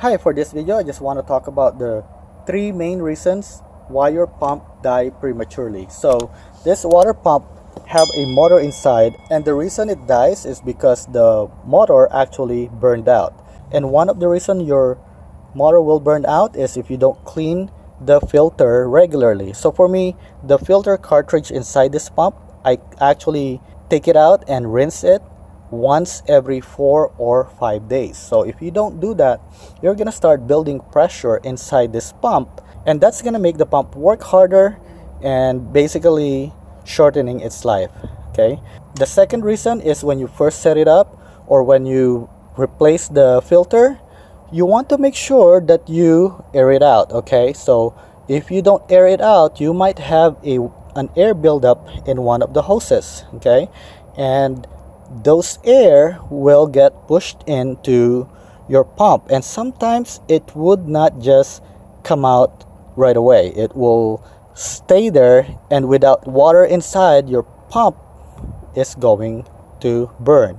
Hi, for this video I just want to talk about the three main reasons why your pump died prematurely. So this water pump have a motor inside, and the reason it dies is because the motor actually burned out. And one of the reasons your motor will burn out is if you don't clean the filter regularly. So for me, the filter cartridge inside this pump, I actually take it out and rinse it once every 4 or 5 days. So if you don't do that, you're gonna start building pressure inside this pump, and that's gonna make the pump work harder and basically shortening its life. Okay, the second reason is when you first set it up or when you replace the filter, you want to make sure that you air it out. Okay, so if you don't air it out, you might have an air buildup in one of the hoses. Okay, and those air will get pushed into your pump, and sometimes it would not just come out right away. It will stay there, and without water inside, your pump is going to burn.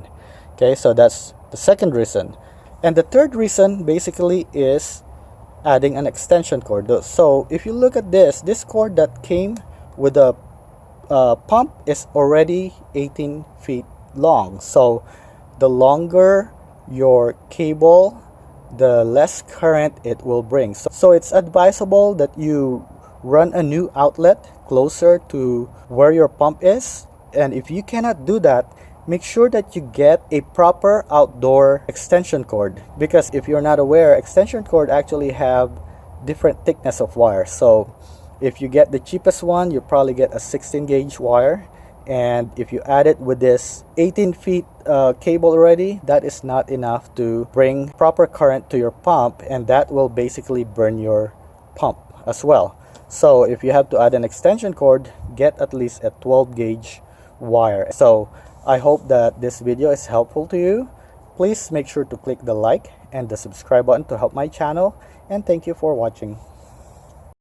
Okay, so that's the second reason. And the third reason basically is adding an extension cord. So if you look at this cord that came with the pump is already 18 feet long. So the longer your cable, the less current it will bring. So it's advisable that you run a new outlet closer to where your pump is. And if you cannot do that, make sure that you get a proper outdoor extension cord, because if you're not aware, extension cord actually have different thickness of wire. So if you get the cheapest one, you probably get a 16 gauge wire, and if you add it with this 18 feet cable already, that is not enough to bring proper current to your pump, and that will basically burn your pump as well. So if you have to add an extension cord, get at least a 12 gauge wire. So I hope that this video is helpful to you. Please make sure to click the like and the subscribe button to help my channel, and thank you for watching.